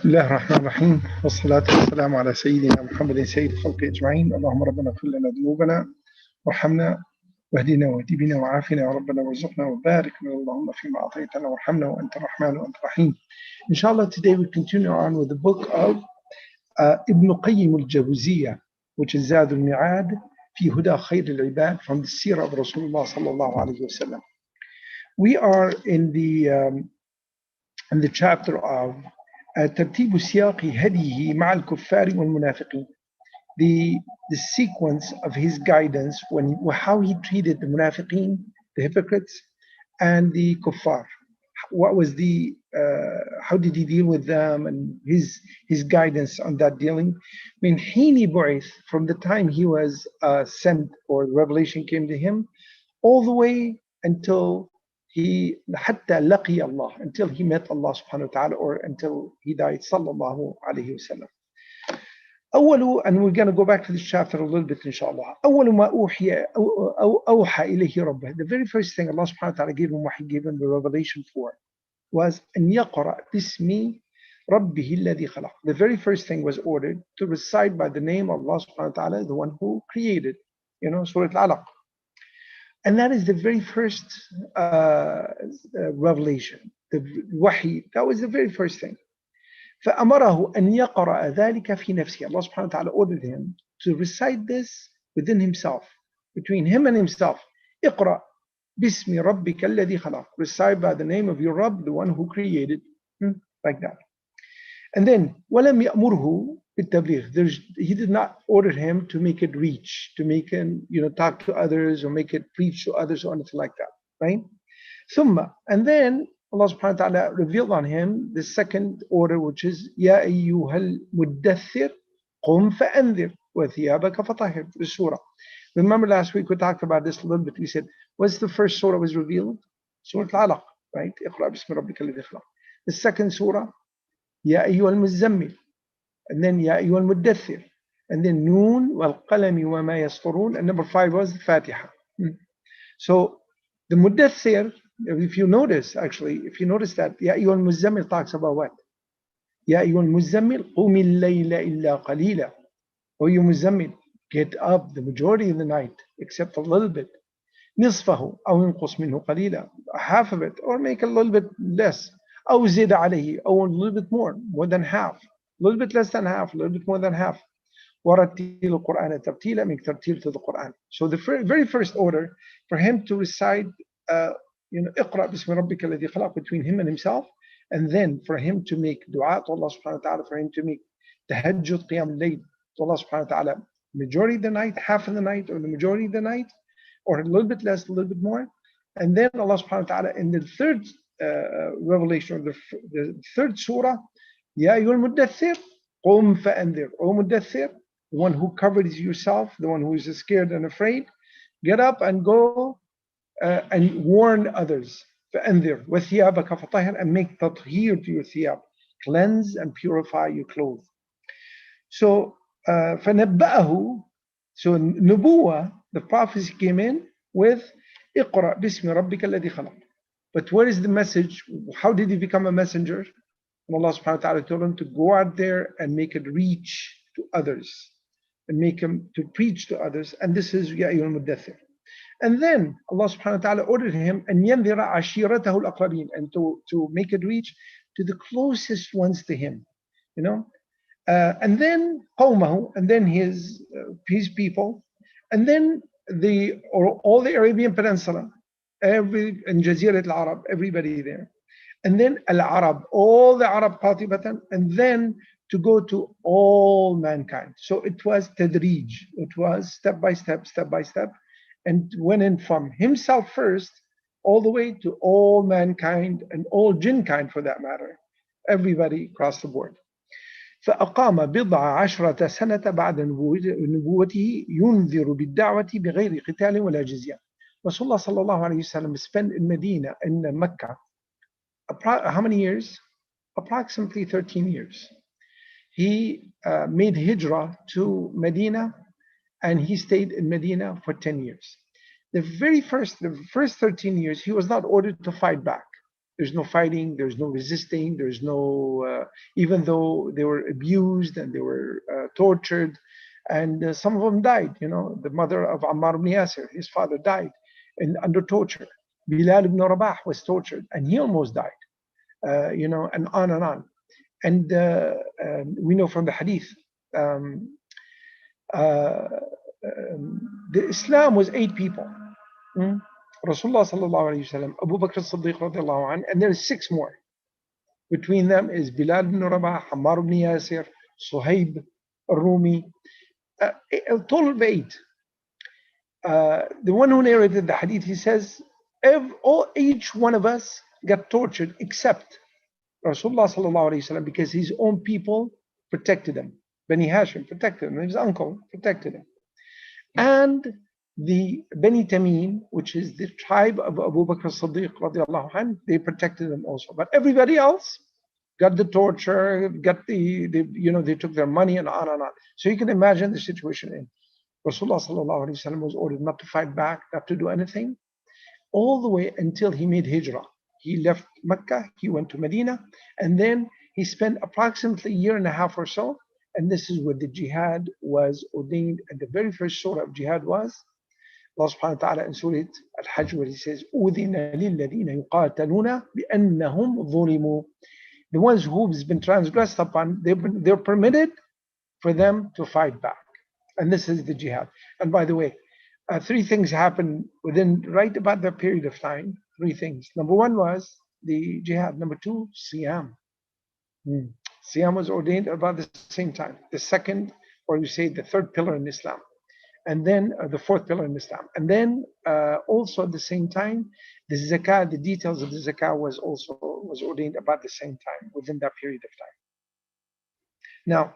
بسم الله الرحمن الرحيم والصلاة والسلام على سيدنا محمد سيد الخلق أجمعين. اللهم ربنا اغفر لنا ذنوبنا وارحمنا واهدنا واهد بنا وعافنا يا ربنا وارزقنا وبارك لنا اللهم فيما أعطيتنا وارحمنا وأنت الرحمن وأنت الرحيم. Inshallah, today we continue on with the book of Ibn Qayyim al-Jawziyya, which is Zad al-Mi'ad fi Huda Khayr al-Ibad, from the Seerah of Rasulullah sallallahu alayhi wa sallam. We are in the chapter of ترتيب سياق هديه مع الكفار والمنافقين, the sequence of his guidance when how he treated the munafiqeen, the hypocrites, and the kuffar. What was how did he deal with them, and his guidance on that dealing. من حين بعث, from the time he was sent or the revelation came to him, all the way until he حتى لقي Allah, until he met Allah subhanahu wa ta'ala, or until he died sallallahu alayhi wa sallam. And we're going to go back to this chapter a little bit inshallah. أول ما أوحى إليه ربه, the very first thing Allah subhanahu wa ta'ala gave him, what he gave him the revelation for, was أن يقرأ باسم ربه الذي خلق. The very first thing was ordered to recite by the name of Allah subhanahu wa ta'ala, the one who created, Surah Al-Alaq. And that is the very first revelation, the wahi. That was the very first thing. فأمره أن يقرأ ذلك في نفسه. Allah subhanahu wa ta'ala ordered him to recite this within himself, between him and himself. اقرأ باسم ربك الذي خلق. Recite by the name of your Rabb, the one who created. Like that. And then ولم يأمره بالتبليغ. He did not order him to make it reach, to make him, talk to others or make it preach to others or anything like that, right? ثم, and then Allah subhanahu wa ta'ala revealed on him the second order, which is يا أيها المدثر قم فأنذر وثيابك فطهر, the surah. Remember last week we talked about this a little bit. We said, what's the first surah was revealed? Surah Al-Alaq, right? اقرأ باسم ربك الذي خلق. The second surah, يا أيها المزمل, and then يا أيها المدثر, and then نون والقلم وما يسطرون, and number 5 was the Fatiha. So the Muddathir, if you notice that يا أيها المزمل talks about what? يا أيها المزمل قم الليل إلا قليلا. O you مزمل, get up the majority of the night except a little bit. نصفه أو ينقص منه قليلا, half of it, or make a little bit less. أو زد عليه, or a little bit more than half. A little bit less than half, a little bit more than half. وَرَتِّلِ الْقُرْآنَ تَرْتِيلًا, make tartil to the Quran. So the very first order for him to recite, اقرأ باسم ربك الذي خلق, between him and himself, and then for him to make dua to Allah subhanahu wa ta'ala, for him to make tahajjud, qiyam al-layl to Allah subhanahu wa ta'ala, majority of the night, half of the night, or the majority of the night, or a little bit less, a little bit more. And then Allah subhanahu wa ta'ala in the third revelation, or the third surah, يا أيها المدثر قم فأنذر. O Muddathir, the one who covers yourself, the one who is scared and afraid, get up and go and warn others. فأنذر وثيابك فطهر, and make tathir to your thiyab, cleanse and purify your clothes. So فنبأه, so nubuwa, the prophecy came in with اقرأ باسم ربك الذي خلق. But what is the message? How did he become a messenger? And Allah subhanahu wa ta'ala told him to go out there and make it reach to others, and make him to preach to others. And this is Ya Ayyuhal Muddathir. And then Allah subhanahu wa ta'ala ordered him أن ينذر عشيرته الأقربين, and to make it reach to the closest ones to him, and then قومه, and then his people, and then all the Arabian Peninsula, and Jazirat al-Arab, everybody there. And then al-Arab, all the Arab qatibatan, and then to go to all mankind. So it was tadrij, it was step by step, and went in from himself first, all the way to all mankind, and all jinn kind for that matter, everybody across the board. فأقام بضع عشرة سنة بعد نبوته ينذر بالدعوة بغير قتال ولا جزية. Rasulullah sallallahu alayhi wa sallam spent in Medina, in Mecca, how many years? Approximately 13 years. He made hijrah to Medina, and he stayed in Medina for 10 years. The first 13 years, he was not ordered to fight back. There's no fighting, there's no resisting, there's no, even though they were abused and they were tortured, and some of them died. The mother of Ammar ibn Yasir, his father died under torture. Bilal ibn Rabah was tortured and he almost died, and on and on. And we know from the hadith, um, uh, the Islam was 8 people. Rasulullah sallallahu alayhi wasallam, Abu Bakr as-Siddiq radiallahu anh, and there's 6 more. Between them is Bilal ibn Rabah, Ammar ibn Yasir, Suhaib al-Rumi, a total of 8. The one who narrated the hadith, he says, each one of us got tortured except Rasulullah sallallahu alayhi wasallam, because his own people protected him. Bani Hashim protected him, his uncle protected him. And the Bani Tamim, which is the tribe of Abu Bakr as-Siddiq radiallahu anh, they protected him also. But everybody else got the torture, got they took their money and on and on. So you can imagine the situation in. Rasulullah sallallahu alayhi wasallam was ordered not to fight back, not to do anything, all the way until he made hijrah. He left Mecca, he went to Medina, and then he spent approximately a year and a half or so. And this is where the jihad was ordained. And the very first surah of jihad was Allah subhanahu wa ta'ala in Surah Al-Hajj, where he says, أُذِنَ لِلَّذِينَ يُقَاتَلُونَ بِأَنَّهُمْ ظُلِمُوا. The ones who've been transgressed upon, they're permitted for them to fight back. And this is the jihad. And by the way, 3 things happened within right about that period of time. 3 things. Number 1 was the jihad. Number 2, Siyam. Siyam was ordained about the same time. The second, or you say the 3rd pillar in Islam. And then the 4th pillar in Islam. And then also at the same time, the zakah, the details of the zakah was ordained about the same time, within that period of time. Now,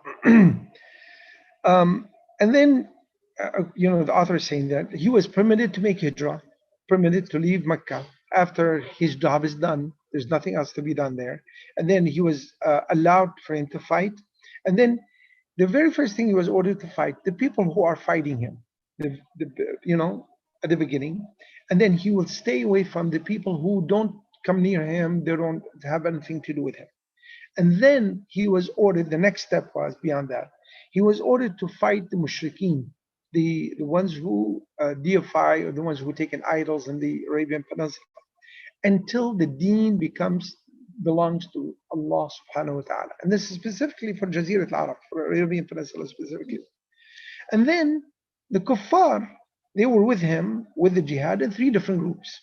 and then, the author is saying that he was permitted to make hijrah, permitted to leave Mecca after his job is done. There's nothing else to be done there. And then he was allowed for him to fight. And then the very first thing he was ordered to fight, the people who are fighting him, at the beginning. And then he will stay away from the people who don't come near him, they don't have anything to do with him. And then he was ordered, the next step was beyond that. He was ordered to fight the mushrikeen, the ones who deify, or the ones who take in idols in the Arabian Peninsula, until the deen belongs to Allah subhanahu wa ta'ala. And this is specifically for Jazirat al-Arab, for Arabian Peninsula specifically. And then the kuffar, they were with him, with the jihad, in 3 different groups.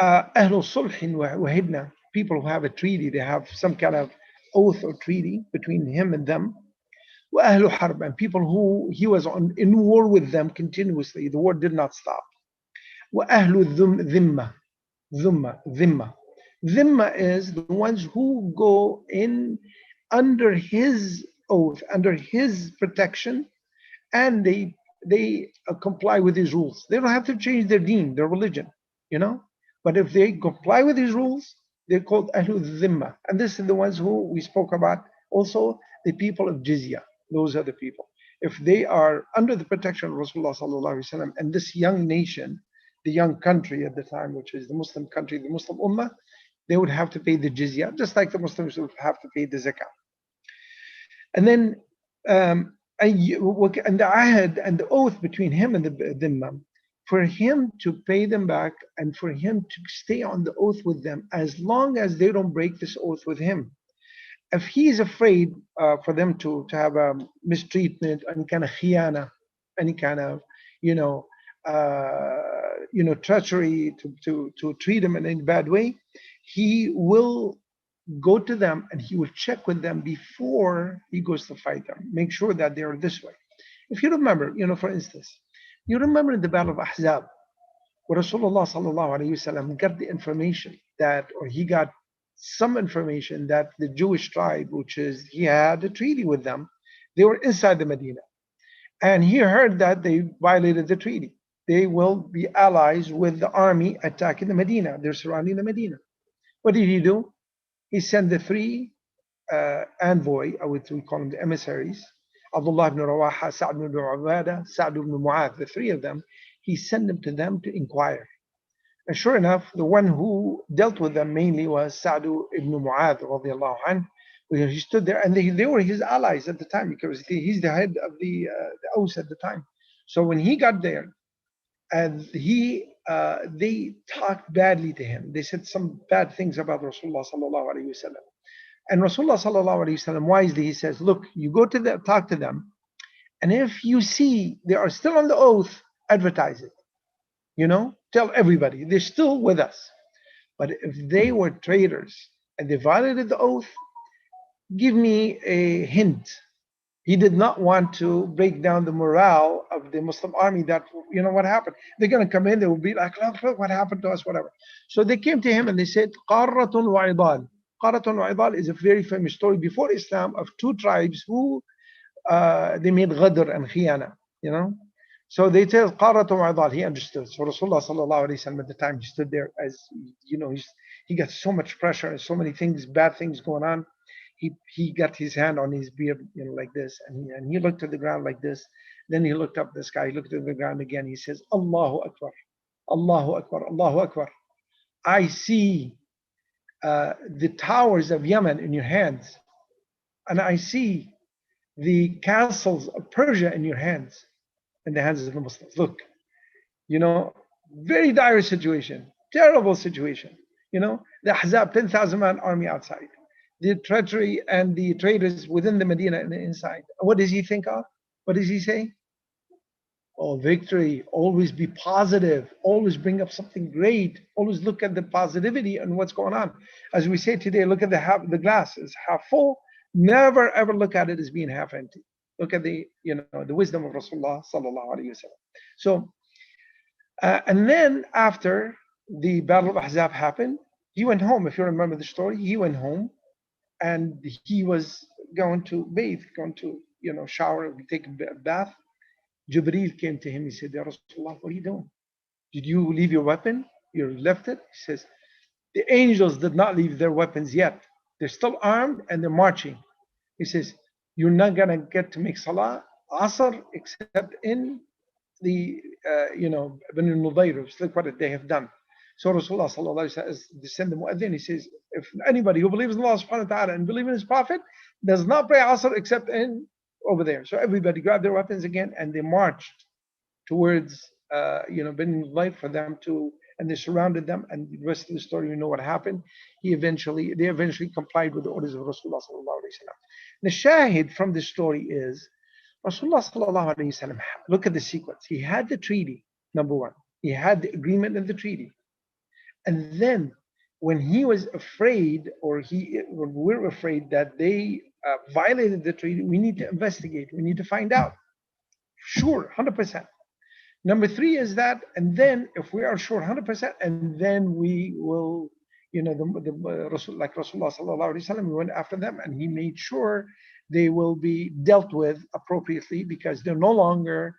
Ahlul Sulhin wa Hidna, people who have a treaty, they have some kind of oath or treaty between him and them. Wa Ahlul Harb, and people who he was in war with them continuously, the war did not stop. Wa Ahlul Dhimma. Dhimma is the ones who go in under his oath, under his protection, and they comply with his rules. They don't have to change their deen, their religion, But if they comply with his rules, they're called Ahlul Dhimma. And this is the ones who we spoke about, also the people of Jizya. Those are the people. If they are under the protection of Rasulullah sallallahu alaihi wasallam, and this young nation, the young country at the time, which is the Muslim country, the Muslim Ummah, they would have to pay the jizya, just like the Muslims would have to pay the zakah. And then, and the ahad and the oath between him and the dhimma, for him to pay them back and for him to stay on the oath with them as long as they don't break this oath with him. If he is afraid for them to have a mistreatment, any kind of khiyana, any kind of, treachery, to treat them in a bad way, he will go to them and he will check with them before he goes to fight them. Make sure that they are this way. If you remember, for instance, you remember in the Battle of Ahzab, where Rasulullah sallallahu alaihi wasallam got the information that, or he got some information that the Jewish tribe, which is, he had a treaty with them, they were inside the Medina. And he heard that they violated the treaty. They will be allies with the army attacking the Medina. They're surrounding the Medina. What did he do? He sent the 3 envoy, we call them the emissaries, Abdullah ibn Rawaha, Sa'd ibn Ubadah, Sa'd ibn Mu'adh, the 3 of them. He sent them to inquire. And sure enough, the one who dealt with them mainly was Sa'd ibn Mu'adh radiallahu anhu. He stood there, and they were his allies at the time because he's the head of the Aus at the time. So when he got there, and they talked badly to him. They said some bad things about Rasulullah sallallahu alaihi wasallam. And Rasulullah sallallahu alaihi wasallam wisely he says, look, you go to them, talk to them, and if you see they are still on the oath, advertise it. Tell everybody they're still with us. But if they were traitors and they violated the oath, give me a hint. He did not want to break down the morale of the Muslim army that, what happened. They're going to come in, they will be like, look what happened to us, whatever. So they came to him and they said, Qarratun wa Idal. Qarratun wa Idal is a very famous story before Islam of two tribes who they made ghadr and khiyana. So they tell Qarratun wa Idal, he understood. So Rasulullah sallallahu alayhi wasallam at the time, he stood there as, he got so much pressure and so many things, bad things going on. He got his hand on his beard, like this, and he looked at the ground like this. Then he looked up the sky, he looked at the ground again. He says, Allahu Akbar, Allahu Akbar, Allahu Akbar. I see the towers of Yemen in your hands, and I see the castles of Persia in your hands, in the hands of the Muslims. Look, very dire situation, terrible situation. The Ahzab, 10,000 man army outside. The treachery and the traitors within the Medina and the inside. What does he think of? What does he say? Oh, victory. Always be positive. Always bring up something great. Always look at the positivity and what's going on. As we say today, look at the glass is half full. Never ever look at it as being half empty. Look at the wisdom of Rasulullah sallallahu alaihi wasallam. So, and then after the Battle of Ahzab happened, he went home. If you remember the story, he went home. And he was going to bathe, going to, shower, take a bath. Jibreel came to him. He said, Ya Rasulullah, what are you doing? Did you leave your weapon? You left it? He says, the angels did not leave their weapons yet. They're still armed and they're marching. He says, you're not going to get to make salah, asr, except in the, Banu Nudayr, look what they have done. So Rasulullah sallallahu alaihi wasallam send the muadhin. He says, if anybody who believes in Allah subhanahu wa ta'ala and believes in his prophet does not pray asr except in over there. So everybody grabbed their weapons again and they marched towards Banu Nudayr for them to, and they surrounded them. And the rest of the story, you know what happened. They eventually complied with the orders of Rasulullah sallallahu alaihi wasallam. The shahid from this story is Rasulullah sallallahu alaihi wasallam. Look at the sequence. He had the treaty, number one. He had the agreement and the treaty. And then when he was afraid, or when we're afraid that they violated the treaty, we need to investigate. We need to find out. Sure, 100%. Number three is that, and then if we are sure 100%, and then we will, Rasul, like Rasulullah sallallahu alaihi wasallam, we went after them, and he made sure they will be dealt with appropriately because they're no longer,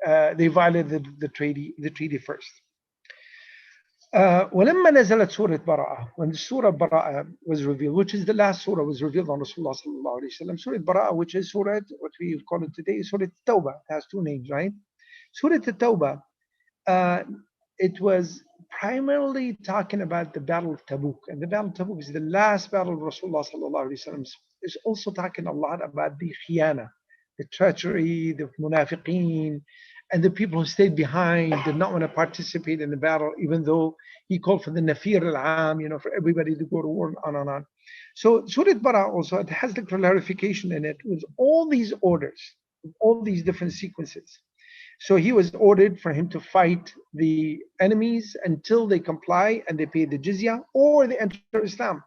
they violated the treaty first. ولما نزلت سورة براءة, when the Surah Bara'ah was revealed, which is the last Surah was revealed on Rasulullah sallallahu alaihi wasallam, Surah Bara'ah, which is Surah, what we call it today, Surah Tawbah, it has two names, right? Surah Tawbah, it was primarily talking about the Battle of Tabuk, and the Battle of Tabuk is the last battle of Rasulullah sallallahu alaihi wasallam. It's also talking a lot about the khiyana, the treachery, the munafiqeen, and the people who stayed behind did not want to participate in the battle, even though he called for the nafir al-am, for everybody to go to war, on and on. So Surah Bara also, it has the clarification in it with all these orders, all these different sequences. So he was ordered for him to fight the enemies until they comply and they pay the jizya or they enter Islam.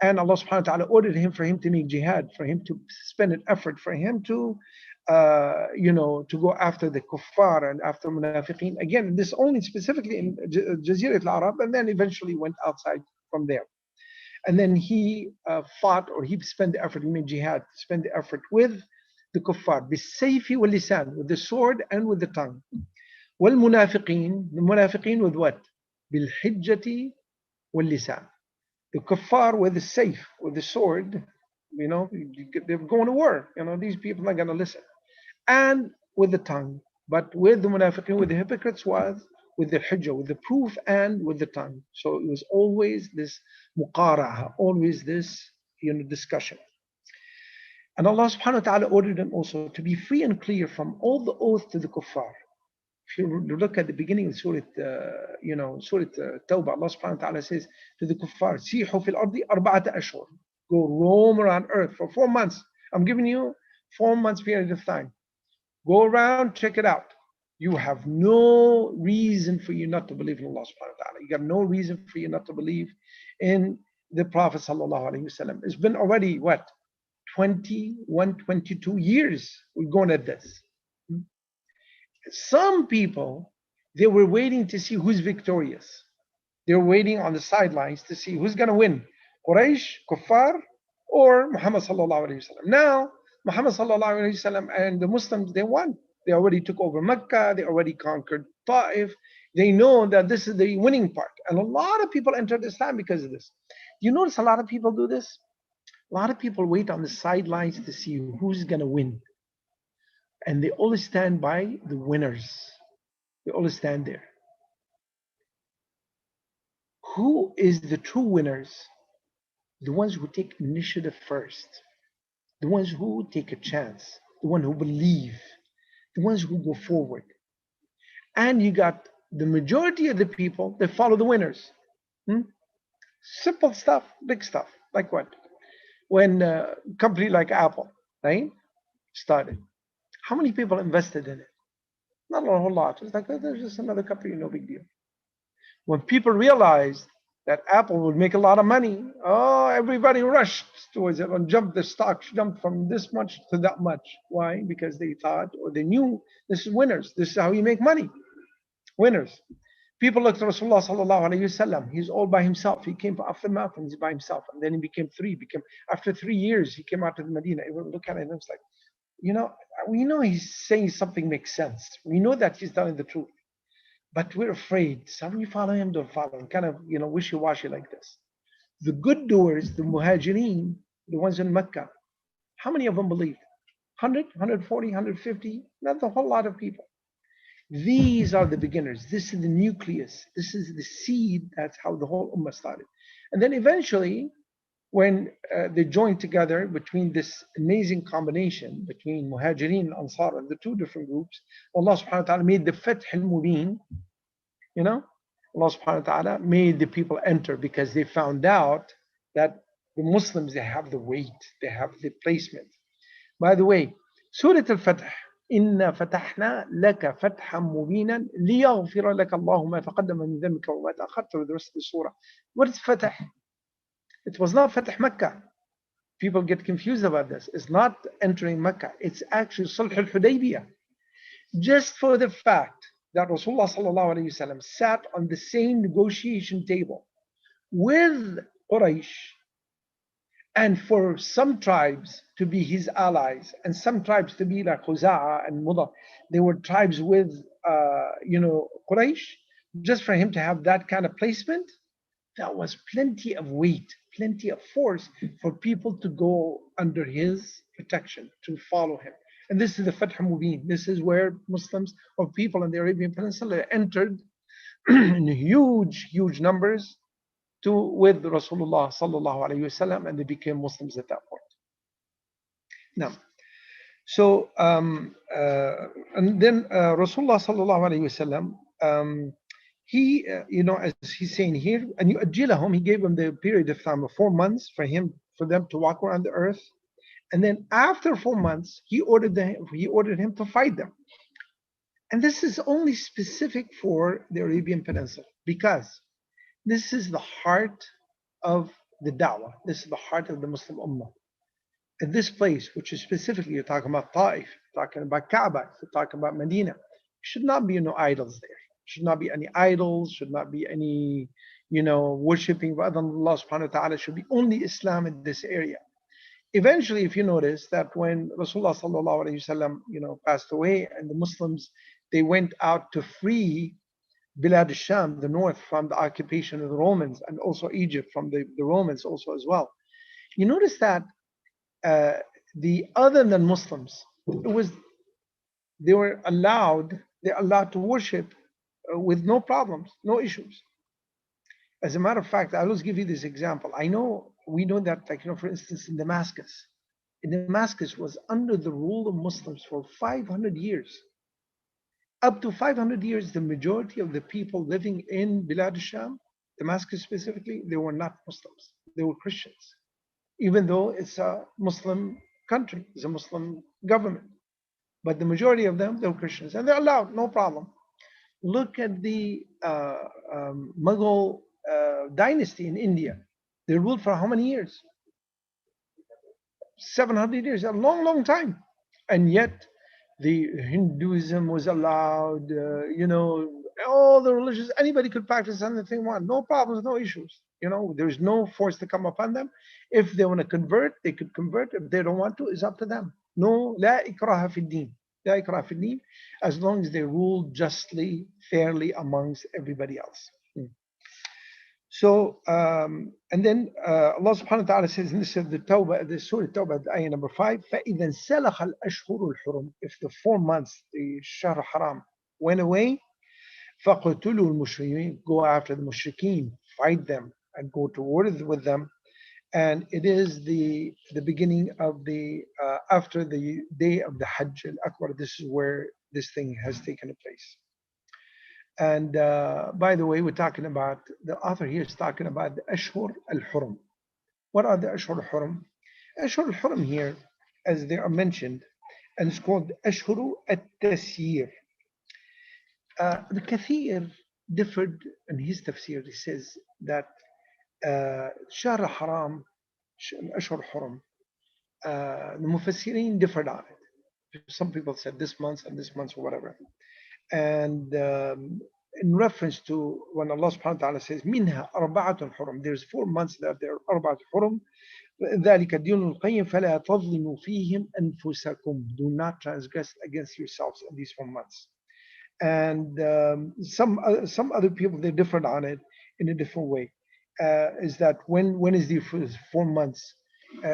And Allah subhanahu wa ta'ala ordered him for him to make jihad, for him to spend an effort, for him to to go after the kuffar and after munafiqeen. Again, this only specifically in Jazirat al-Arab, and then eventually went outside from there. And then he fought, or he spent the effort, he made jihad, spent the effort with the kuffar, bisayfi wal lisan, with the sword and with the tongue. Wal munafiqeen, the munafiqeen with what? Bil hijjati wal lisan. The kuffar with the sayf, with the sword, they're going to war. These people are not going to listen. And with the tongue. But with the munafiqeen, with the hypocrites was with the hujjah, with the proof, and with the tongue. So it was always this muqara'a, always this discussion. And Allah subhanahu wa ta'ala ordered them also to be free and clear from all the oath to the kuffar. If you look at the beginning of Surah, Surah Tawbah, Allah subhanahu wa ta'ala says to the kuffar, Sihu fil ardi arba'ata ashhur. Go roam around earth for 4 months. I'm giving you 4 months period of time. Go around, check it out. You have no reason for you not to believe in Allah subhanahu wa ta'ala. You got no reason for you not to believe in the Prophet sallallahu alaihi wasallam. It's been already, what, 21, 22 years we're going at this. Some people, they were waiting to see who's victorious. They were waiting on the sidelines to see who's going to win, Quraysh, Kuffar, or Muhammad sallallahu alaihi wasallam. Now, Muhammad sallallahu alaihi wasallam and the Muslims, they won. They already took over Mecca. They already conquered Ta'if. They know that this is the winning part. And a lot of people entered Islam because of this. You notice a lot of people do this? A lot of people wait on the sidelines to see who's going to win. And they always stand by the winners. They always stand there. Who is the true winners? The ones who take initiative first. The ones who take a chance. The ones who believe. The ones who go forward. And you got the majority of the people that follow the winners. Simple stuff, big stuff. Like what? When a company like Apple, right, started, how many people invested in it? Not a whole lot. It's like, there's just another company, no big deal. When people realized that Apple would make a lot of money, everybody rushed towards it and jumped. The stocks jumped from this much to that much. Why? Because they thought, or they knew, this is winners. This is how you make money. Winners. People looked at Rasulullah sallallahu alayhi wasallam. He's all by himself. He came off the mountain. He's by himself. And then he became three. After 3 years, he came out to the Medina. Everyone looked at it and it was like, we know he's saying something makes sense. We know that he's telling the truth. But we're afraid. Some you follow him, don't follow him. Kind of, wishy-washy like this. The good doers, the muhajirin, the ones in Mecca, how many of them believed? 100, 140, 150? Not a whole lot of people. These are the beginners. This is the nucleus. This is the seed. That's how the whole ummah started. And then eventually, when they joined together between this amazing combination between Muhajirin and Ansar and the two different groups, Allah subhanahu wa ta'ala made the Fath al-Mubin. Allah subhanahu wa ta'ala made the people enter because they found out that the Muslims, they have the weight, they have the placement. By the way, Surah Al-Fatah, إِنَّا فَتَحْنَا لَكَ فَتْحًا مُبِينًا لِيَغْفِرَ لَكَ اللَّهُ مَا تَقَدَّمَ مِنْ ذَنبِكَ وَمَا تَأَخَّرَ, with the rest of the surah. What is Fatah? It was not Fatah Mecca. People get confused about this. It's not entering Mecca. It's actually Sulh al-Hudaybiyah. Just for the fact that Rasulullah sallallahu alayhi wasallam sat on the same negotiation table with Quraysh, and for some tribes to be his allies, and some tribes to be like Khuza'a and Mudar, they were tribes with, Quraysh. Just for him to have that kind of placement, that was plenty of weight, plenty of force for people to go under his protection, to follow him. And this is the Fath Mubin. This is where Muslims or people in the Arabian Peninsula entered in huge, huge numbers with Rasulullah sallallahu alayhi wasallam, and they became Muslims at that point. Now, so and then Rasulullah sallallahu alayhi wasallam, he, as he's saying here, and you ajilahum, he gave them the period of time of 4 months for them to walk around the earth, and then after 4 months, he ordered him to fight them. And this is only specific for the Arabian Peninsula because this is the heart of the da'wah. This is the heart of the Muslim ummah. At this place, which is specifically, you're talking about Ta'if, you're talking about Kaaba, you're talking about Medina, should not be no idols there. Should not be any idols, should not be any, worshipping other than Allah subhanahu wa ta'ala. Should be only Islam in this area. Eventually, if you notice that when Rasulullah sallallahu alayhi wasallam, passed away, and the Muslims, they went out to free Bilad al-Sham, the north, from the occupation of the Romans, and also Egypt from the Romans also as well. You notice that the other than Muslims, they're allowed to worship with no problems, no issues. As a matter of fact, I'll just give you this example. We know that, like, for instance, in Damascus was under the rule of Muslims for 500 years. Up to 500 years, the majority of the people living in Bilad al-Sham, Damascus specifically, they were not Muslims. They were Christians, even though it's a Muslim country, it's a Muslim government. But the majority of them, they were Christians, and they're allowed, no problem. Look at the Mughal dynasty in India. They ruled for how many years? 700 years, a long, long time. And yet, the Hinduism was allowed, all the religions, anybody could practice anything they want, no problems, no issues. There's no force to come upon them. If they want to convert, they could convert. If they don't want to, it's up to them. No, la ikraha fi din. La ikraha fi din, as long as they rule justly, fairly amongst everybody else. So, and then Allah subhanahu wa ta'ala says in this the Tawbah, the Surah Tawbah, ayah number 5, فَإِذَا انْسَلَخَ الْأَشْهُرُ الْحُرُمُ, if the 4 months, the Shahr Haram, went away, فَقُتُلُوا الْمُشْرِكِينَ, go after the mushrikeen, fight them, and go to war with them. And it is the beginning of the, after the day of the Hajj al-Akbar, this is where this thing has taken place. And by the way, we're talking about, the author here is talking about the Ashhur al-Hurum. What are the Ashhur al-Hurum? Ashhur al-Hurum here, as they are mentioned, and it's called Ashhur al-Tasyir. The Kathir differed in his tafsir. He says that Shahr al-Haram, Ashhur al-Hurum, the Mufassirin differed on it. Some people said this month and this month or whatever. And in reference to when Allah subhanahu wa ta'ala says, Minha arba'atun hurum, there's 4 months that there are arba'atun hurum, ذَلِكَ الدِّينُ الْقَيِّمُ فَلَا تَظْلِمُوا فِيهِمْ أَنفُسَكُمْ, do not transgress against yourselves in these 4 months. And some other people, they differed on it in a different way. Is that when is the 4 months?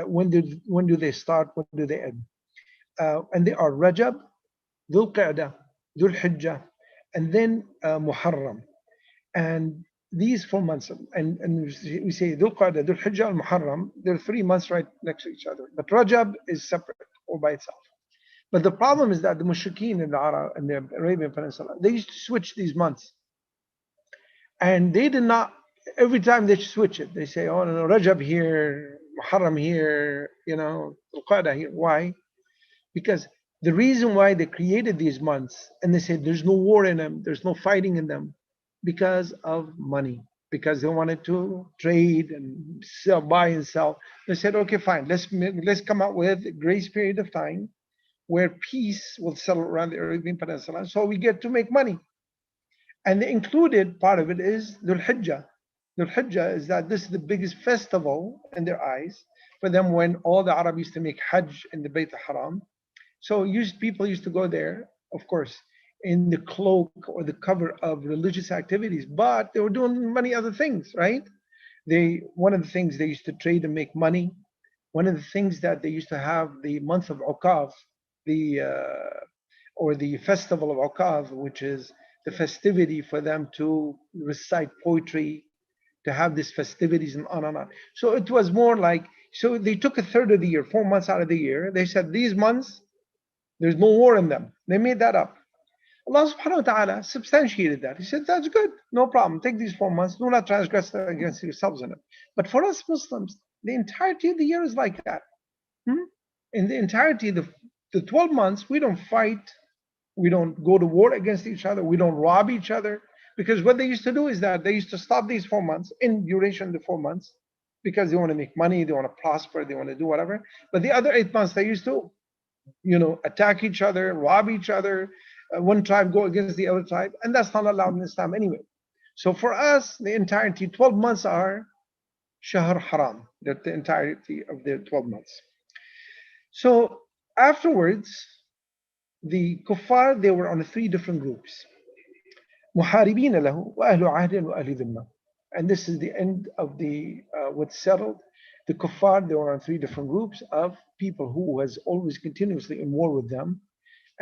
When do they start? When do they end? And they are Rajab, Dhul Qa'dah, Dhul Hijjah, and then Muharram. And these 4 months, and we say Dhul Qa'dah, Dhul Hijjah, and Muharram, they're 3 months right next to each other. But Rajab is separate or by itself. But the problem is that the mushrikeen in the Arab and the Arabian Peninsula, they used to switch these months. And they did not, every time they switch it, they say, oh no, Rajab here, Muharram here, Dhul Qa'dah here. Why? Because the reason why they created these months, and they said there's no war in them, there's no fighting in them, because of money, because they wanted to trade and sell, buy and sell. They said, okay, fine, let's come out with a grace period of time where peace will settle around the Arabian Peninsula, so we get to make money. And the included part of it is Dhul Hijjah. Dhul Hijjah is that this is the biggest festival in their eyes for them, when all the Arabs used to make Hajj in the Bayt al-Haram. So people used to go there, of course, in the cloak or the cover of religious activities, but they were doing many other things, right? One of the things they used to trade and make money. One of the things that they used to have the month of Uqav, or the festival of Uqav, which is the festivity for them to recite poetry, to have these festivities and on and on. So it was more like, so they took a third of the year, 4 months out of the year. They said these months, there's no war in them. They made that up. Allah subhanahu wa ta'ala substantiated that. He said, that's good, no problem. Take these 4 months, do not transgress against yourselves in it. But for us Muslims, the entirety of the year is like that. In the entirety of the 12 months, we don't fight, we don't go to war against each other, we don't rob each other. Because what they used to do is that they used to stop these 4 months, in duration of the 4 months, because they want to make money, they want to prosper, they want to do whatever. But the other 8 months, they used to attack each other, rob each other, one tribe go against the other tribe, and that's not allowed in Islam anyway. So for us, the entirety, 12 months are Shahr Haram, the entirety of the 12 months. So afterwards, the kuffar, they were on 3 different groups. Muharibin lahu wa ahlu ahdin wa ahli dhimma. And this is the end of the what's settled. The kuffar, they were on 3 different groups of people who was always continuously in war with them.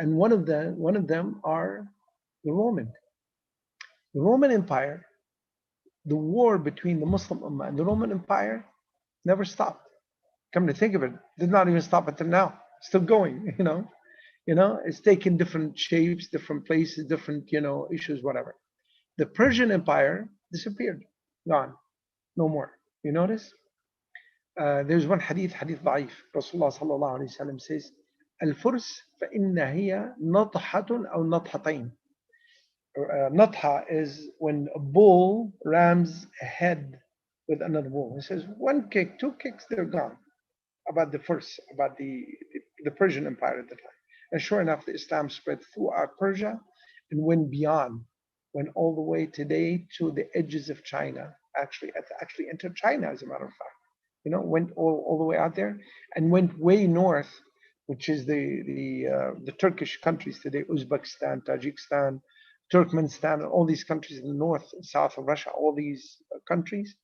And one of them are the Roman. The Roman Empire, the war between the Muslim Ummah and the Roman Empire never stopped. Come to think of it, did not even stop until now. Still going, it's taken different shapes, different places, different, issues, whatever. The Persian Empire disappeared, gone, no more. You notice? There's one hadith ضعيف. Rasulullah sallallahu alayhi wa sallam says, الفرس فإن هي نطحة أو نطحتين. Natha is when a bull rams a head with another bull. He says, one kick, two kicks, they're gone. About the Persian Empire at the time. And sure enough, the Islam spread throughout Persia and went beyond, went all the way today to the edges of China. Actually entered China, as a matter of fact. Went all the way out there and went way north, which is the Turkish countries today, Uzbekistan, Tajikistan, Turkmenistan, all these countries in the north and south of Russia, all these countries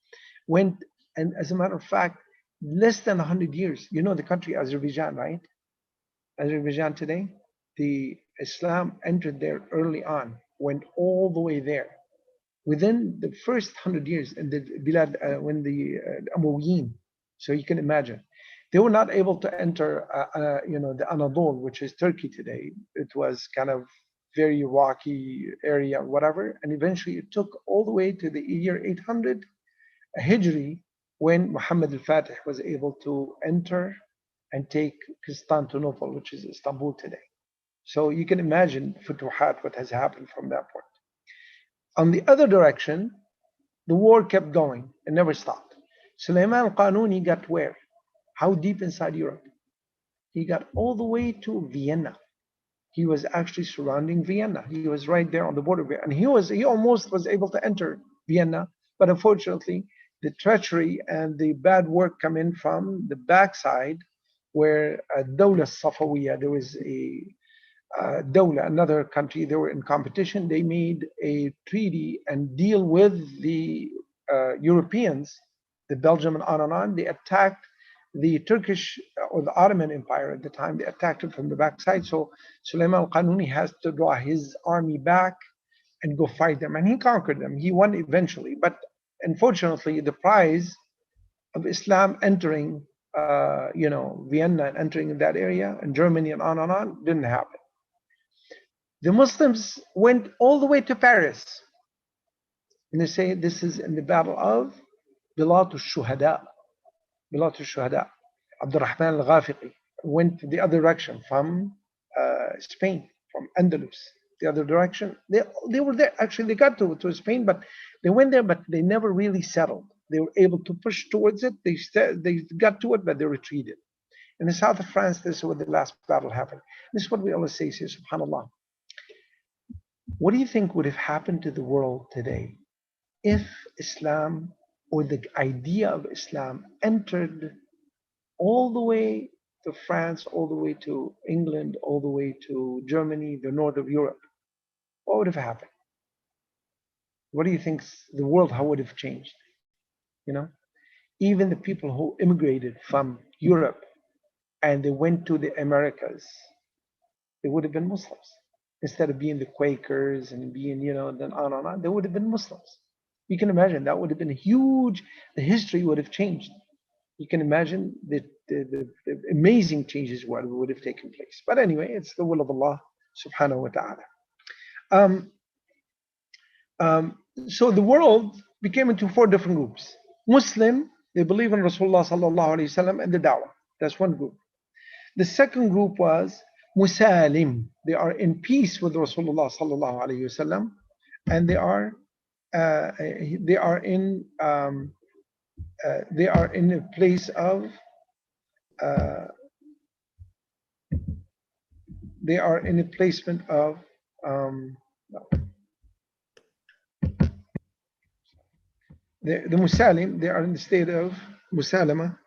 went, and as a matter of fact, less than 100 years. You know the country Azerbaijan, right? Azerbaijan today, the Islam entered there early on, went all the way there. Within the first 100 years, in the Bilad, when the Umayyin, so you can imagine, they were not able to enter, the Anadolu, which is Turkey today. It was kind of very rocky area, whatever, and eventually it took all the way to the year 800 Hijri, when Muhammad al-Fatih was able to enter and take Constantinople, which is Istanbul today. So you can imagine Futuhat, what has happened from that point. On the other direction, the war kept going and never stopped. Sulaiman al-Qanuni got where? How deep inside Europe? He got all the way to Vienna. He was actually surrounding Vienna. He was right there on the border, and he almost was able to enter Vienna, but unfortunately, the treachery and the bad work come in from the backside, where Dawla Safawiya, there was a Dawla, another country, they were in competition. They made a treaty and deal with the Europeans, the Belgium and on. They attacked the Turkish or the Ottoman Empire at the time. They attacked it from the backside. So Sulaiman al-Qanuni has to draw his army back and go fight them. And he conquered them. He won eventually. But unfortunately, the prize of Islam entering, Vienna and entering in that area, and Germany and on, didn't happen. The Muslims went all the way to Paris. And they say this is in the battle of Bilat al-Shuhada. Bilat al-Shuhada. Abdurrahman al-Ghafiqi went the other direction from Spain, from Andalus. The other direction. They were there. Actually, they got to Spain, but they went there, but they never really settled. They were able to push towards it. They got to it, but they retreated. In the south of France, this is where the last battle happened. This is what we always say, subhanAllah. What do you think would have happened to the world today if Islam, or the idea of Islam, entered all the way to France, all the way to England, all the way to Germany, the north of Europe? What would have happened? What do you think the world, how would have changed? Even the people who immigrated from Europe and they went to the Americas, they would have been Muslims. Instead of being the Quakers and being, then on, they would have been Muslims. You can imagine that would have been huge. The history would have changed. You can imagine the amazing changes would have taken place. But anyway, it's the will of Allah subhanahu wa ta'ala. So the world became into 4 different groups. Muslim, they believe in Rasulullah sallallahu alayhi wasallam and the da'wah. That's one group. The second group was Musalim. They are in peace with Rasulullah sallallahu alayhi wasallam, and they are in a place of they are in a placement of the Musalim. They are in the state of Musalama.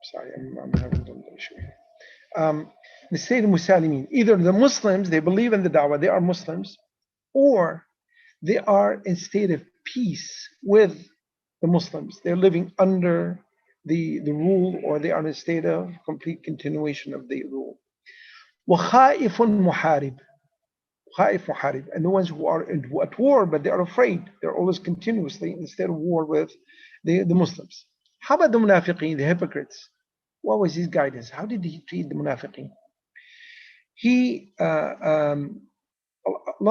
Sorry, I'm having an issue here. The state of Musalimin. Either the Muslims, they believe in the da'wah, they are Muslims, or they are in state of peace with the Muslims. They're living under the rule, or they are in a state of complete continuation of the rule. وَخَائِفٌ مُحَارِبٌ. خائف محارب, and the ones who are at war but they are afraid. They're always continuously instead of war with the Muslims. How about the munafiqeen, the hypocrites? What was his guidance? How did he treat the munafiqeen? He Allah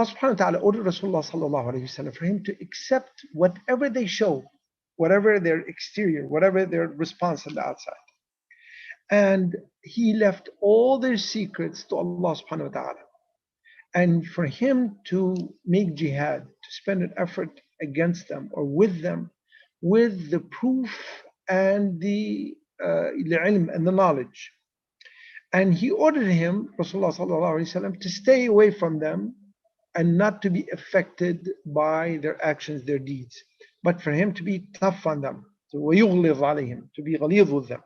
subhanahu wa ta'ala ordered Rasulullah sallallahu alayhi wa sallam for him to accept whatever they show, whatever their exterior, whatever their response on the outside. And he left all their secrets to Allah subhanahu wa ta'ala. And for him to make jihad, to spend an effort against them or with them, with the proof and the ilm and the knowledge. And he ordered him, Rasulullah sallallahu alaihi wasallam, to stay away from them and not to be affected by their actions, their deeds, but for him to be tough on them, to be ghalidh with them,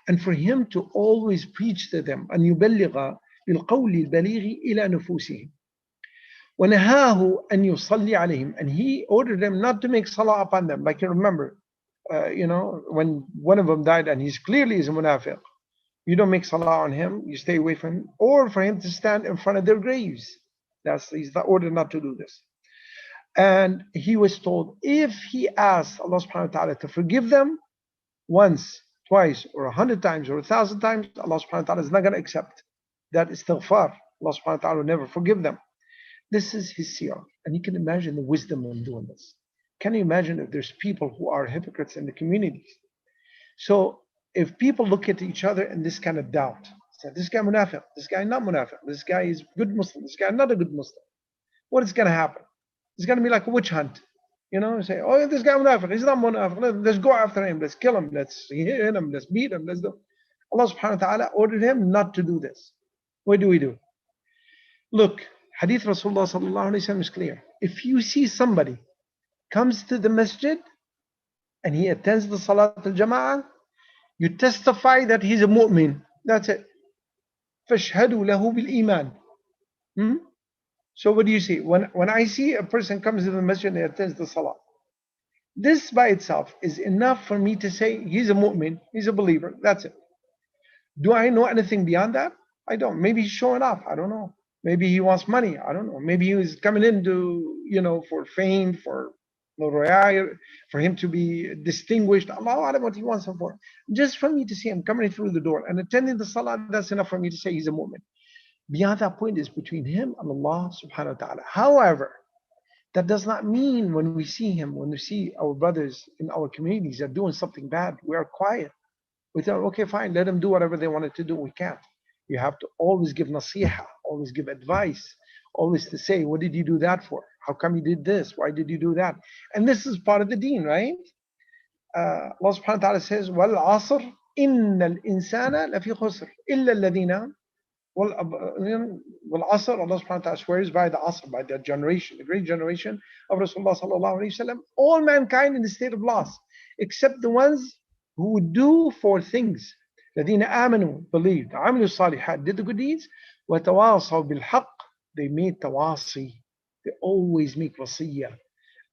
and for him to always preach to them, أن يبلغ بالقول البليغ إلى نفوسهم ونهاه أن يصلي عليهم, and he ordered them not to make salah upon them. Like you remember, when one of them died and he's clearly is a munafiq, you don't make salah on him, you stay away from him, or for him to stand in front of their graves. He's the order not to do this. And he was told if he asks Allah subhanahu wa ta'ala to forgive them once, twice, or 100 times, or 1,000 times, Allah subhanahu wa ta'ala is not going to accept that istighfar. Allah subhanahu wa ta'ala will never forgive them. This is his siyar. And you can imagine the wisdom in doing this. Can you imagine if there's people who are hypocrites in the communities? So if people look at each other in this kind of doubt, say, this guy munafiq, this guy not munafiq, this guy is good Muslim, this guy not a good Muslim, what is going to happen? It's going to be like a witch hunt. Say, oh, this guy munafiq, he's not munafiq, let's go after him, let's kill him, let's hit him, let's beat him, let's do. Allah subhanahu wa ta'ala ordered him not to do this. What do? Look, Hadith Rasulullah sallallahu alayhi wa sallam is clear. If you see somebody comes to the masjid and he attends the Salat al-Jama'ah, you testify that he's a mu'min. That's it. فَاشْهَدُوا لَهُ بِالْإِيمَانِ. So what do you see? When I see a person comes to the masjid and he attends the Salah, this by itself is enough for me to say he's a mu'min, he's a believer. That's it. Do I know anything beyond that? I don't. Maybe he's showing off. I don't know. Maybe he wants money. I don't know. Maybe he was coming in to, for fame, for him to be distinguished. Allahu Alam what he wants him for. Just for me to see him coming through the door and attending the salah, that's enough for me to say he's a mu'min. Beyond that point is between him and Allah subhanahu wa ta'ala. However, that does not mean when we see our brothers in our communities are doing something bad, we are quiet. We thought, okay, fine, let them do whatever they wanted to do. We can't. You have to always give nasiha, always give advice, always to say, what did you do that for? How come you did this? Why did you do that? And this is part of the deen, right? Allah subhanahu wa ta'ala says, وَالْعَصْرِ إِنَّ الْإِنسَانَ لَفِي خُسْرٍ إِلَّا الَّذِينَ وَالْعَصْرِ, Allah subhanahu wa ta'ala swears by the asr, by that generation, the great generation of Rasulullah sallallahu alayhi wa sallam, all mankind in the state of loss, except the ones who would do four things. الَّذِينَ آمَنُوا, believed, عَمِلُوا الصَّالِحَاتِ, did the good deeds, وَتَوَاصَوْا بِالْحَقِّ, they made tawasi, they always make wasiyah.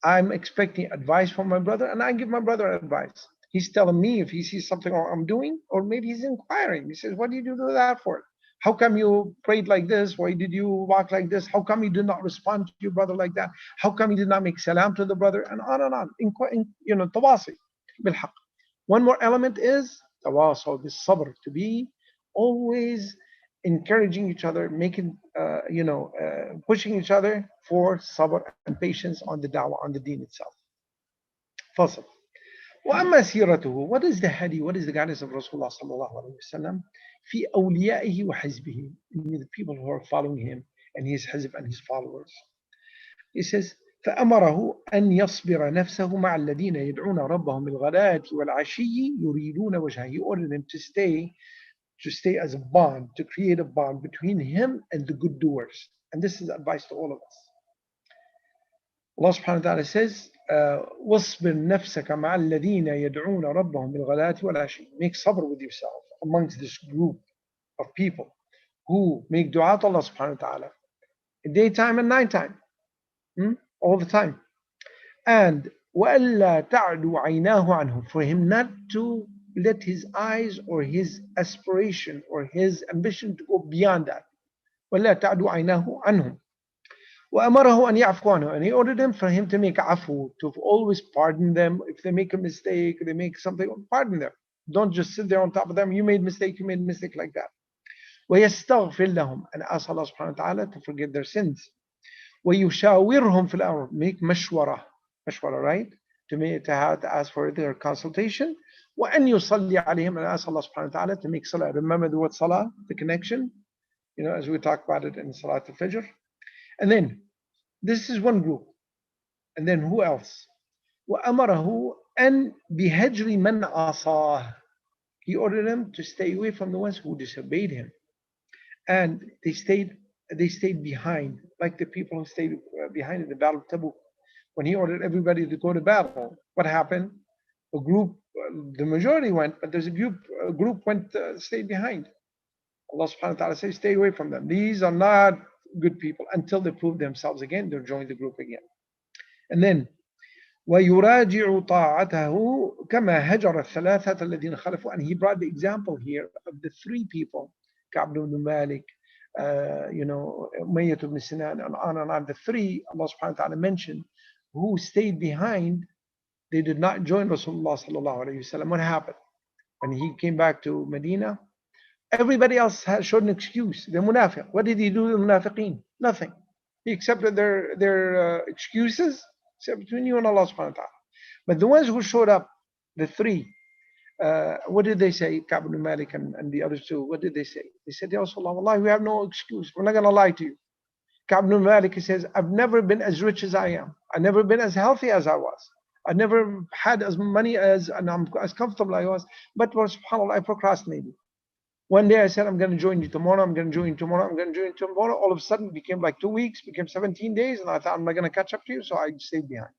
I'm expecting advice from my brother and I give my brother advice. He's telling me if he sees something I'm doing, or maybe he's inquiring. He says, what did you do that for? How come you prayed like this? Why did you walk like this? How come you did not respond to your brother like that? How come you did not make salam to the brother? And on and on. Tawasi bilhaq. One more element is tawasaw bis sabr, to be always encouraging each other, pushing each other for sabr and patience on the da'wah, on the deen itself. Fasl. وأما سيرته, what is the hadi, what is the guidance of Rasulullah sallallahu alayhi wa sallam? في أوليائه وحزبه, in the people who are following him and his hizb and his followers. He says, فأمره أن يصبر نفسه مع الذين يدعون ربهم بالغداة والعشي يريدون وجهه. He ordered him to stay as a bond, to create a bond between him and the good doers. And this is advice to all of us. Allah subhanahu wa ta'ala says, وَاصْبِرْ نَفْسَكَ مَعَ الَّذِينَ يَدْعُونَ رَبَّهُم بِالْغَدَاةِ وَالْعَشِيِّ. Make sabr with yourself amongst this group of people who make dua to Allah subhanahu wa ta'ala in daytime and nighttime, all the time. And وَأَلَّا تَعْدُوا عَيْنَاهُ عَنْهُ, for him not to let his eyes or his aspiration or his ambition to go beyond that. وَلَا تَعْدُوا عَيْنَاهُ عَنْهُمْ, وأمره أن يعفو عنه, and he ordered him for him to make afu, to always pardon them. If they make a mistake, they make something, pardon them. Don't just sit there on top of them. You made mistake like that. ويستغفر لهم, and ask Allah subhanahu wa ta'ala to forgive their sins. ويشاورهم في الأمر, make مشورة, right? To have to ask for their consultation. وأن يصلي عليهم, and ask Allah subhanahu wa ta'ala to make salah. Remember the word salah, the connection, as we talk about it in Salat al-Fajr. And then, this is one group. And then who else? وأمره أن بهجر من عصاه. He ordered them to stay away from the ones who disobeyed him. And they stayed behind, like the people who stayed behind in the Battle of Tabuk. When he ordered everybody to go to battle, what happened? A group, the majority went, but there's a group went, stayed behind. Allah subhanahu wa ta'ala says, stay away from them. These are not good people until they prove themselves again, they'll join the group again. And then, وَيُرَاجِعُ طَاعَتَهُ كَمَا هَجَرَ الثَّلَاثَةَ الَّذِينَ خَلَفُوا. And he brought the example here of the three people, Ka'b ibn Malik, Umayyah ibn Sinan, and on. The three Allah subhanahu wa ta'ala mentioned who stayed behind, they did not join Rasulullah sallallahu alayhi wasallam. What happened? When he came back to Medina, everybody else showed an excuse. The munafiq. What did he do to the munafiqeen? Nothing. He accepted their excuses, except between you and Allah subhanahu wa ta'ala. But the ones who showed up, the three, what did they say? Ka'b ibn Malik and the others too. What did they say? They said, Ya Rasulullah, wallahi, we have no excuse. We're not going to lie to you. Ka'b ibn Malik, he says, I've never been as rich as I am. I've never been as healthy as I was. I never had as money and I'm as comfortable as I was. But subhanAllah, I procrastinated. One day I said, I'm going to join you tomorrow. I'm going to join you tomorrow. I'm going to join you tomorrow. All of a sudden, it became like 2 weeks, became 17 days. And I thought, I'm not going to catch up to you. So I stayed behind.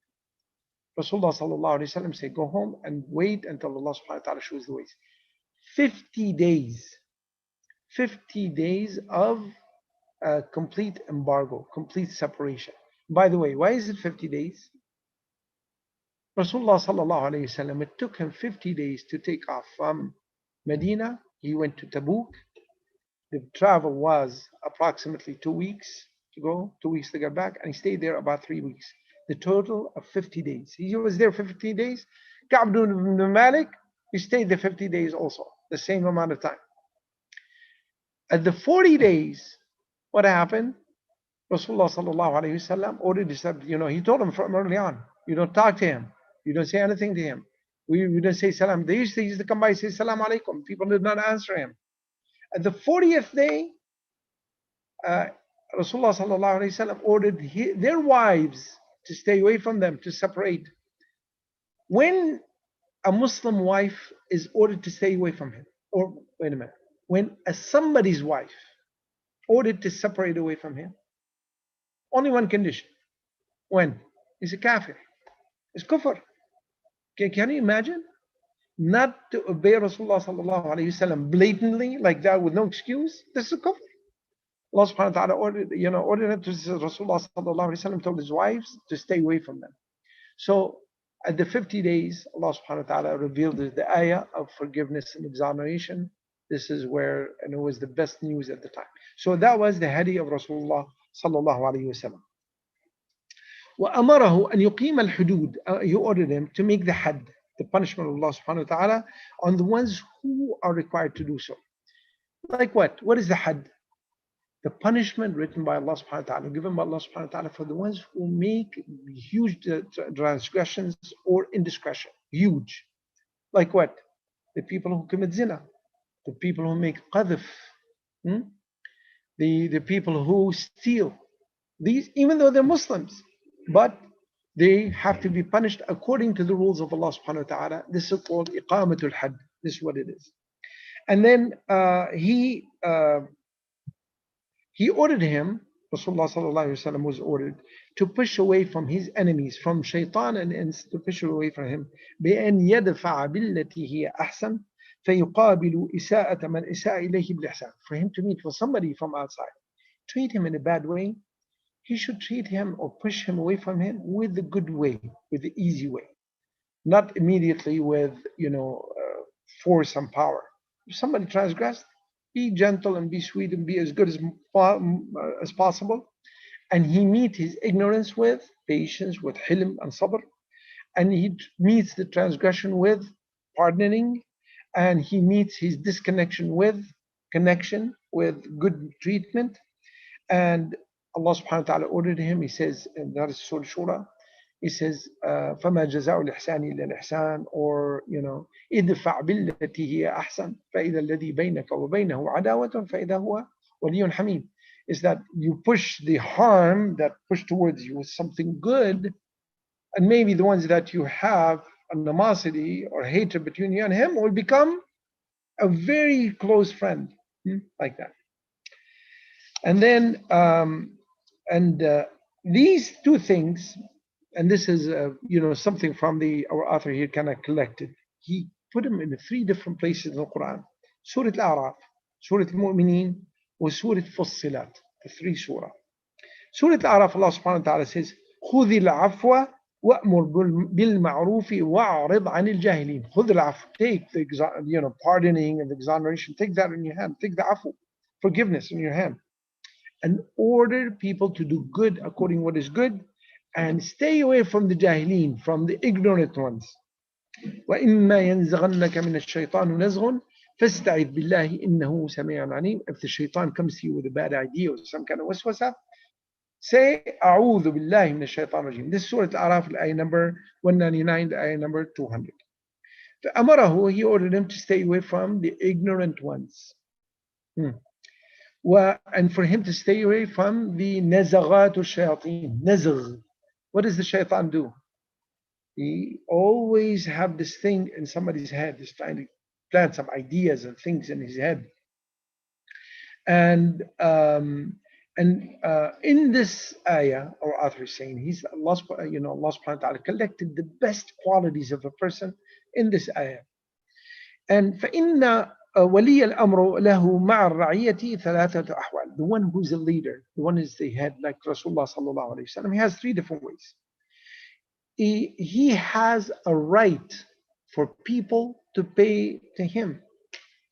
Rasulullah sallallahu alayhi wa sallam said, go home and wait until Allah subhanahu wa ta'ala shows the ways. 50 days. 50 days of complete embargo, complete separation. By the way, why is it 50 days? Rasulullah sallallahu alayhi wa sallam, it took him 50 days to take off from Medina. He went to Tabuk. The travel was approximately 2 weeks to go, 2 weeks to get back, and he stayed there about 3 weeks. The total of 50 days. He was there for 50 days. Ka'b ibn Malik, he stayed there 50 days also, the same amount of time. At the 40 days, what happened? Rasulullah sallallahu alayhi wa sallam ordered, he told him from early on, you don't talk to him. You don't say anything to him. We don't say salam. They used to come by and say salam alaikum. People did not answer him. At the 40th day, Rasulullah sallallahu alayhi wa sallam ordered their wives to stay away from them, to separate. When a Muslim wife is ordered to stay away from him, or wait a minute, when somebody's wife ordered to separate away from him, only one condition. When? He's a kafir. It's kufr. Can you imagine? Not to obey Rasulullah sallallahu alayhi wa sallam blatantly like that with no excuse. This is a kufr. Allah subhanahu wa ta'ala ordered it to Rasulullah sallallahu alayhi wa sallam, told his wives to stay away from them. So at the 50 days, Allah subhanahu wa ta'ala revealed the ayah of forgiveness and exoneration. This is where, and it was the best news at the time. So that was the hadi of Rasulullah sallallahu alayhi wa sallam. وَأَمَرَهُ أَنْ يُقِيمَ الْحُدُودِ. He ordered him to make the had, the punishment of Allah subhanahu wa ta'ala, on the ones who are required to do so. Like what? What is the had? The punishment written by Allah subhanahu wa ta'ala, given by Allah subhanahu wa ta'ala for the ones who make huge transgressions or indiscretion. Huge. Like what? The people who commit zina. The people who make qadhf. The people who steal. These, even though they're Muslims, but they have to be punished according to the rules of Allah subhanahu wa ta'ala. This is called iqamatul had. This is what it is. And then he ordered him, Rasulullah sallallahu alayhi wa sallam was ordered to push away from his enemies, from shaitan and ins, to push away from him. بأن يدفع بالتي هي أحسن فيقابل إساءة من إساء إليه بالإحسان. For him to meet with somebody from outside, treat him in a bad way, he should treat him or push him away from him with the good way, with the easy way, not immediately with force and power. If somebody transgressed, be gentle and be sweet and be as good as possible, And he meets his ignorance with patience, with hilm and sabr, and he meets the transgression with pardoning, and he meets his disconnection with connection, with good treatment. And Allah subhanahu wa ta'ala ordered him, he says, and that is Surah Shura, he says, فَمَا جَزَاءُ الْإِحْسَانِ إِلَّا الْإِحْسَانِ, or, ادفع بالتي هي أحسن فإذا الذي بينك وبينه عداوة فإذا هو ولي حميم. Is that you push the harm that push towards you with something good, and maybe the ones that you have animosity or hatred between you and him will become a very close friend, like that. And then, these two things, and this is, something from our author here kind of collected. He put them in 3 different places in the Quran: Surah Al-A'raf, Surah Al-Mu'mineen, or Surah Fussilat, the 3 surah. Surah Al-A'raf, Allah subhanahu wa ta'ala says, خُذِ الْعَفْوَ وَأْمُرْ بِالْمَعْرُوفِ وَأَعْرِضْ عَنِ الْجَاهِلِينَ. خُذِ الْعَفْوَ, take the pardoning and the exoneration, take that in your hand, take the afu, forgiveness in your hand, and order people to do good according to what is good, and stay away from the jahilin, from the ignorant ones. وَإِمَّا يَنزَغَنَّكَ مِنَ الشَّيْطَانُ نَزْغٌ فَاسْتَعِذْ بِاللَّهِ إِنَّهُ سَمِيعٌ عَلِيمٌ. If the shaitan comes to you with a bad idea or some kind of waswasa, say, أعوذ بالله من الشيطان الرجيم. This is Surah Al-A'raf, ayah number 199, ayah number 200. فأمره, he ordered him to stay away from the ignorant ones. And for him to stay away from the nazaghat shayateen. Nazagh. What does the shaitan do? He always have this thing in somebody's head. He's trying to plant some ideas and things in his head. And in this ayah, our author is saying, Allah subhanahu wa ta'ala collected the best qualities of a person in this ayah. And فإن ولي الأمر له مع الرعية ثلاثة أحوال. The one who's a leader, the one who's the head, like Rasulullah sallallahu alayhi wa sallam, he has 3 different ways. He has a right for people to pay to him,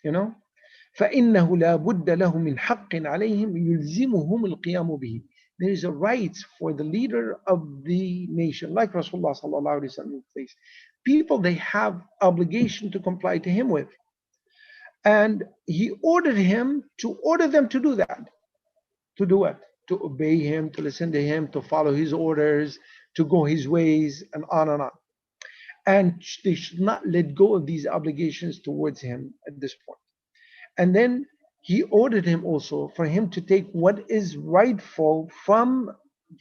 فإنه لا بد له من حق عليهم يلزمهم القيام به. There is a right for the leader of the nation, like Rasulullah sallallahu alayhi wa sallam says. People, they have obligation to comply to him with. And he ordered him to order them to do that. To do what? To obey him, to listen to him, to follow his orders, to go his ways, and on and on. And they should not let go of these obligations towards him at this point. And then he ordered him also for him to take what is rightful from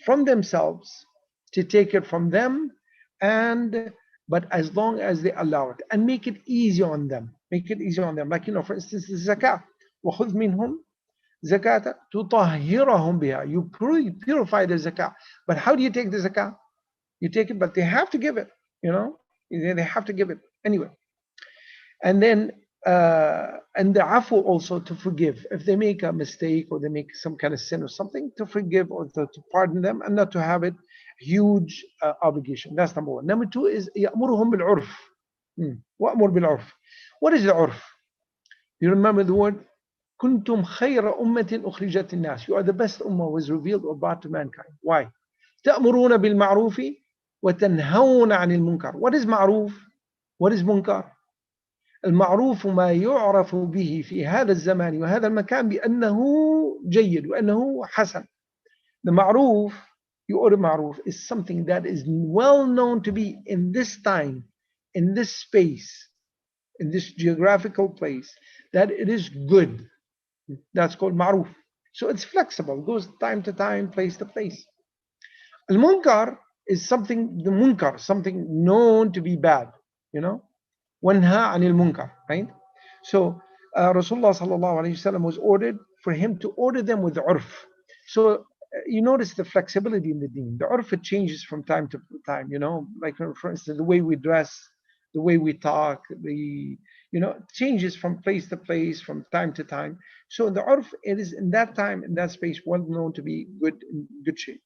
themselves, to take it from them, but as long as they allow it, and make it easy on them. Make it easy on them. Like, for instance, the zakah. وَخُذْ مِنْهُمْ زَكَاةً تُطَهِّرَهُم بِهَا. You purify the zakah. But how do you take the zakah? You take it, but they have to give it. They have to give it anyway. And then, and the afu also, to forgive. If they make a mistake or they make some kind of sin or something, to forgive or to pardon them, and not to have it huge obligation. That's number 1. Number 2 is يَأْمُرُهُم بِالْعُرْفِ. وَأْمُرْ بِالْعُرْفِ. What is the urf? You remember the word? كُنْتُمْ خَيْرَ أُمَّةٍ أُخْرِجَتِ النَّاسِ. You are the best ummah was revealed or brought to mankind. Why? تَأْمُرُونَ بِالْمَعْرُوفِ وَتَنْهَوْنَ عَنِ الْمُنْكَرِ. What is ma'roof? What is munkar? المعروف ما يعرف به في هذا الزمان وهذا المكان بأنه جيد وأنه حسن. The ma'roof, you order ma'roof, is something that is well known to be in this time, in this space, in this geographical place, that it is good. That's called ma'roof. So it's flexible, it goes time to time, place to place. Al-munkar is something known to be bad, وَنْهَا عَنِ الْمُنْكَرِ, right? So Rasulullah sallallahu alayhi wa sallam was ordered for him to order them with the urf. So you notice the flexibility in the deen. The urf, it changes from time to time, like for instance, the way we dress, the way we talk, it changes from place to place, from time to time. So the urf, it is in that time, in that space, well known to be good, in good shape.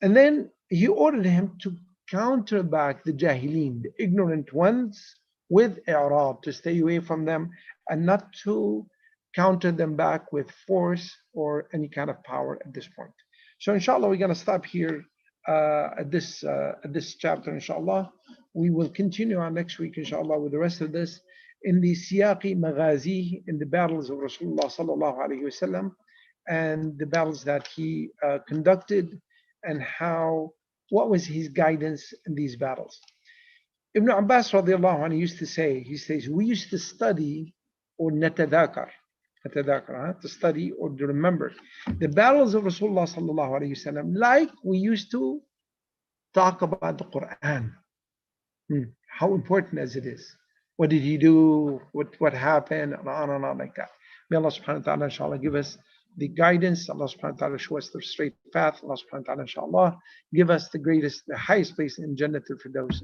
And then he ordered him to counter back the jahilin, the ignorant ones, with i'rab, to stay away from them and not to counter them back with force or any kind of power at this point. So inshallah, we're going to stop here at this chapter, inshallah. We will continue on next week, inshallah, with the rest of this in the siyaqi maghazi, in the battles of Rasulullah sallallahu alaihi wasallam, and the battles that he conducted, and what was his guidance in these battles. Ibn Abbas radiallahu anhu used to say, he says, we used to study or natadakar, to study or to remember the battles of Rasulullah sallallahu alaihi wasallam, like we used to talk about the Quran. How important as it is. What did he do? What happened? And on like that. May Allah subhanahu wa ta'ala inshallah give us the guidance. Allah subhanahu wa ta'ala show us the straight path. Allah subhanahu wa ta'ala inshallah give us the highest place in Jannah al-Firdaus.